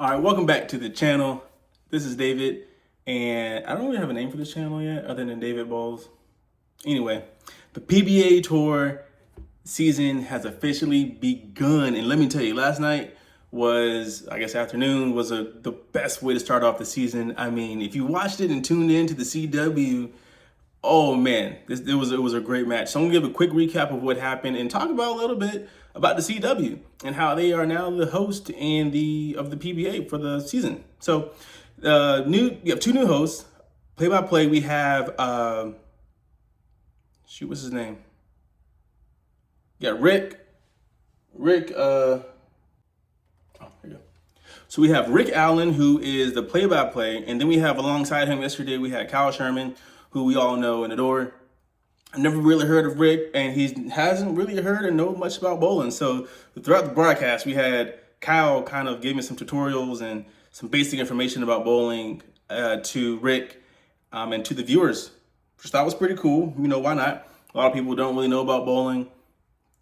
All right, welcome back to the channel. This is David, and I don't really have a name for this channel yet other than David Bowles. Anyway, the PBA Tour season has officially begun, and let me tell you, last night was, I guess afternoon, was the best way to start off the season. I mean, if you watched it and tuned in to the CW, oh man, it was a great match. So I'm gonna give a quick recap of what happened and talk about a little bit about the CW and how they are now the host and of the PBA for the season. So we have two new hosts. Play by play, we have what's his name? Yeah, Rick. Oh, here you go. So we have Rick Allen, who is the play-by-play, and then we have alongside him yesterday, we had Kyle Sherman, who we all know and adore. I never really heard of Rick, and he hasn't really heard or know much about bowling. So throughout the broadcast, we had Kyle kind of give me some tutorials and some basic information about bowling to Rick and to the viewers, which I thought was pretty cool. You know, why not? A lot of people don't really know about bowling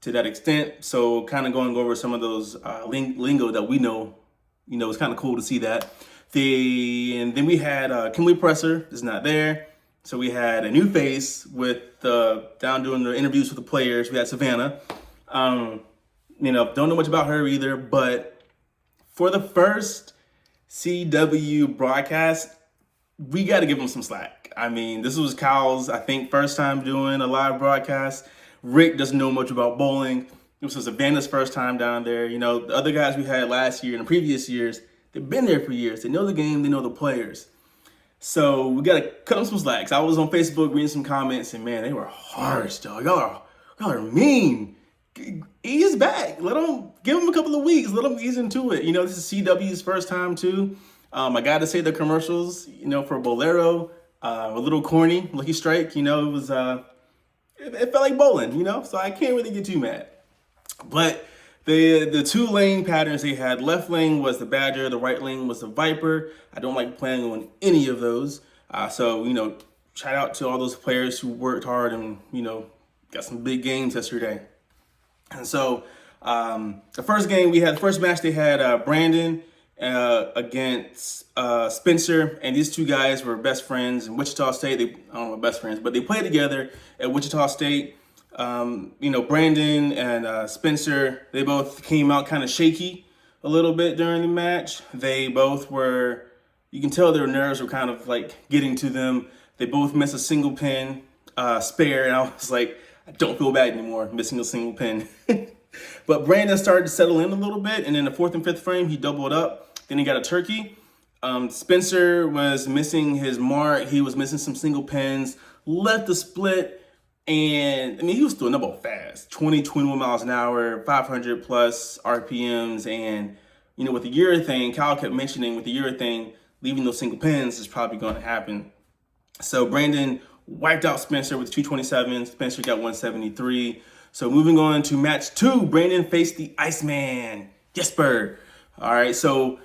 to that extent. So kind of going over some of those lingo that we know, it's kind of cool to see that. And then we had Kimberly Presser is not there. So we had a new face with down doing the interviews with the players. We had Savannah. Don't know much about her either, but for the first CW broadcast, we got to give them some slack. I mean, this was Kyle's, I think, first time doing a live broadcast. Rick doesn't know much about bowling. This was Savannah's first time down there. The other guys we had last year and the previous years, they've been there for years. They know the game, they know the players. So we got to cut them some slacks. I was on Facebook reading some comments, and man, they were harsh, dog. Y'all are mean. Ease back. Give them a couple of weeks. Let them ease into it. This is CW's first time too. I got to say the commercials, for Bolero, a little corny, Lucky Strike. It was, it felt like bowling, so I can't really get too mad. But the two lane patterns they had, left lane was the Badger, the right lane was the Viper. I don't like playing on any of those. So, shout out to all those players who worked hard and, got some big games yesterday. And so the first match they had Brandon against Spencer, and these two guys were best friends in Wichita State. I don't know best friends, but they played together at Wichita State. Brandon and Spencer, they both came out kind of shaky a little bit during the match. They both were, you can tell their nerves were kind of like getting to them. They both missed a single pin spare, and I was like, I don't feel bad anymore missing a single pin. But Brandon started to settle in a little bit, and in the fourth and fifth frame, he doubled up. Then he got a turkey. Spencer was missing his mark. He was missing some single pins, left the split. And he was throwing the ball fast, 21 miles an hour, 500 plus RPMs. And, with the urethane, Kyle kept mentioning with the urethane, leaving those single pins is probably going to happen. So Brandon wiped out Spencer with 227. Spencer got 173. So moving on to match 2, Brandon faced the Iceman, Jesper. All right, so,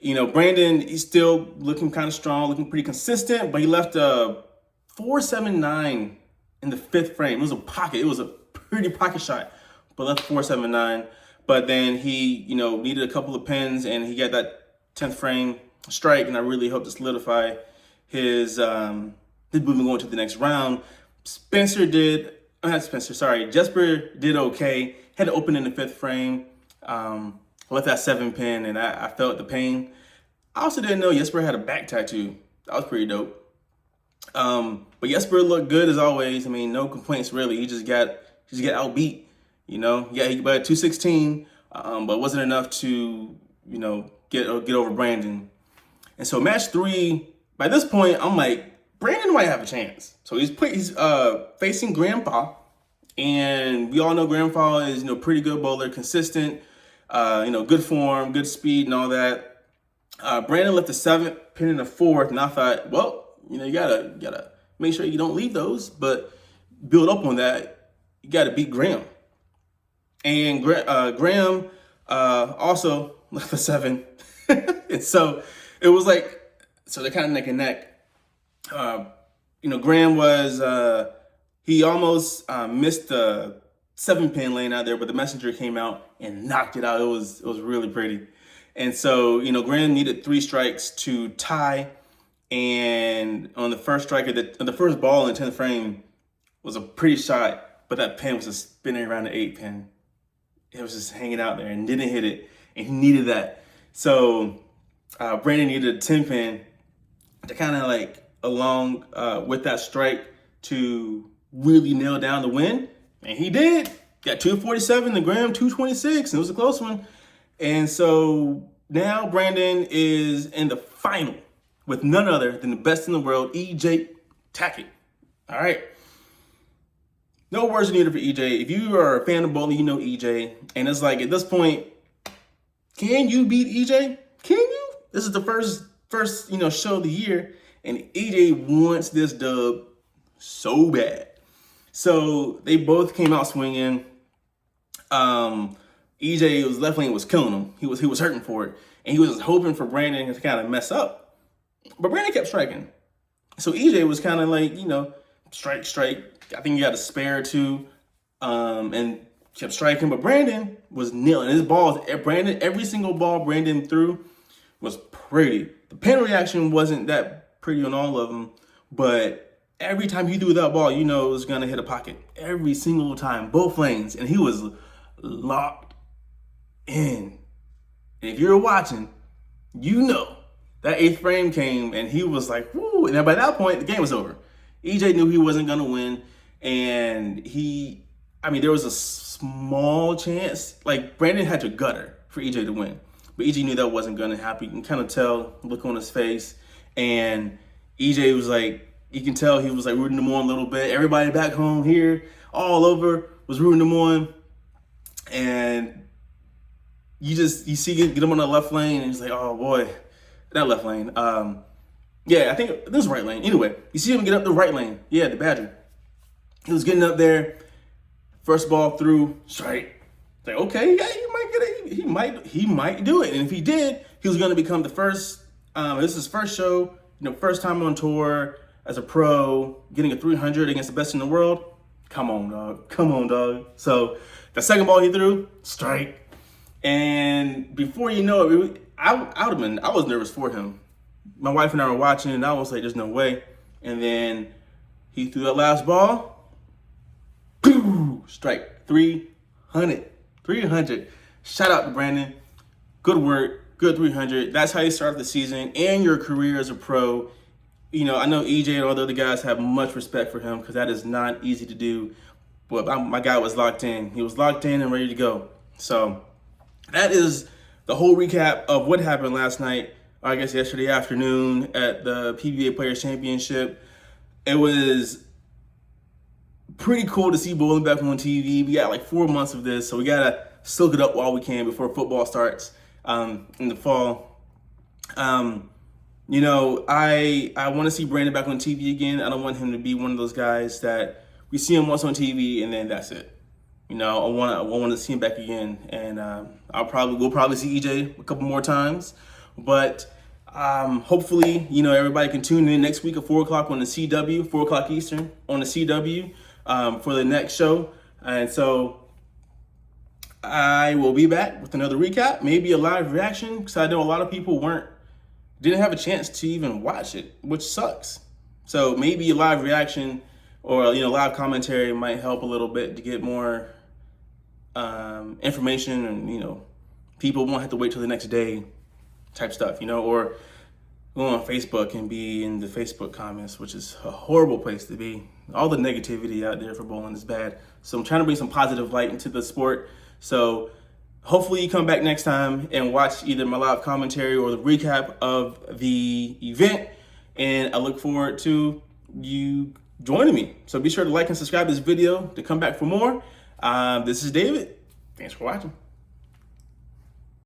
Brandon, he's still looking kind of strong, looking pretty consistent, but he left a 479 in the fifth frame. It was a pocket. It was a pretty pocket shot, but left 479. But then he, needed a couple of pins, and he got that 10th frame strike, and I really hope to solidify his moving on to the next round. Jesper did okay. Had to open in the fifth frame. Left that 7 pin, and I felt the pain. I also didn't know Jesper had a back tattoo. That was pretty dope. But Jesper looked good as always. No complaints really. He just got outbeat. Yeah, he got 216, but wasn't enough to get over Brandon. And so match 3. By this point, I'm like, Brandon might have a chance. So he's facing Grandpa, and we all know Grandpa is pretty good bowler, consistent, good form, good speed, and all that. Brandon left the 7th pin in the 4th, and I thought, well, you gotta make sure you don't leave those, but build up on that. You gotta beat Graham. And Graham also left the 7. And so it was like, so they're kind of neck and neck. Graham was, he almost missed the 7-pin lane out there, but the messenger came out and knocked it out. It was really pretty. And so, Graham needed 3 strikes to tie. And on the first strike, the first ball in the 10th frame was a pretty shot, but that pin was just spinning around the 8 pin. It was just hanging out there and didn't hit it. And he needed that. So Brandon needed a 10 pin to kind of like along with that strike to really nail down the win. And he did. Got 247 to Graham 226, and it was a close one. And so now Brandon is in the final with none other than the best in the world, EJ Tackett. All right. No words are needed for EJ. If you are a fan of bowling, you know EJ. And it's like, at this point, can you beat EJ? Can you? This is the first show of the year, and EJ wants this dub so bad. So they both came out swinging. EJ was left lane was killing him. He was hurting for it, and he was hoping for Brandon to kind of mess up. But Brandon kept striking. So EJ was kind of like, strike. I think he got a spare or two, and kept striking. But Brandon was nailing his balls. Every single ball Brandon threw was pretty. The pin reaction wasn't that pretty on all of them, but every time he threw that ball, it was gonna hit a pocket. Every single time, both lanes, and he was locked in. And if you're watching, that 8th frame came, and he was like, woo. And by that point, the game was over. EJ knew he wasn't gonna win, and there was a small chance, like Brandon had to gutter for EJ to win. But EJ knew that wasn't going to happen. You can kind of tell, look on his face. And EJ was like, you can tell he was like rooting him on a little bit. Everybody back home here, all over, was rooting him on. And you see get him on the left lane, and he's like, oh boy, that left lane. Yeah, I think this is right lane. Anyway, you see him get up the right lane. Yeah, the Badger. He was getting up there. First ball through, strike. Like, okay, yeah, he might get it. He might do it. And if he did, he was going to become the first. This is his first show, first time on tour as a pro, getting a 300 against the best in the world. Come on, dog. So the second ball he threw, strike. And before you know it, I was nervous for him. My wife and I were watching, and I was like, there's no way. And then he threw that last ball, strike, 300. Shout out to Brandon. Good work. Good 300. That's how you start the season and your career as a pro. I know EJ and all the other guys have much respect for him because that is not easy to do. But my guy was locked in. He was locked in and ready to go. So that is the whole recap of what happened last night, or I guess yesterday afternoon at the PBA Players Championship. It was pretty cool to see bowling back on TV. We got like 4 months of this, so we gotta soak it up while we can before football starts in the fall. I want to see Brandon back on TV again. I don't want him to be one of those guys that we see him once on TV and then that's it. I want to see him back again, and we'll probably see EJ a couple more times, but hopefully everybody can tune in next week at 4 o'clock on the CW, 4 o'clock Eastern on the CW. For the next show. And so I will be back with another recap, maybe a live reaction, because I know a lot of people didn't have a chance to even watch it, which sucks. So maybe a live reaction or live commentary might help a little bit to get more information, and people won't have to wait till the next day type stuff, or go on Facebook and be in the Facebook comments, which is a horrible place to be. All the negativity out there for bowling is bad. So I'm trying to bring some positive light into the sport. So hopefully you come back next time and watch either my live commentary or the recap of the event. And I look forward to you joining me. So be sure to like and subscribe this video to come back for more. This is David. Thanks for watching.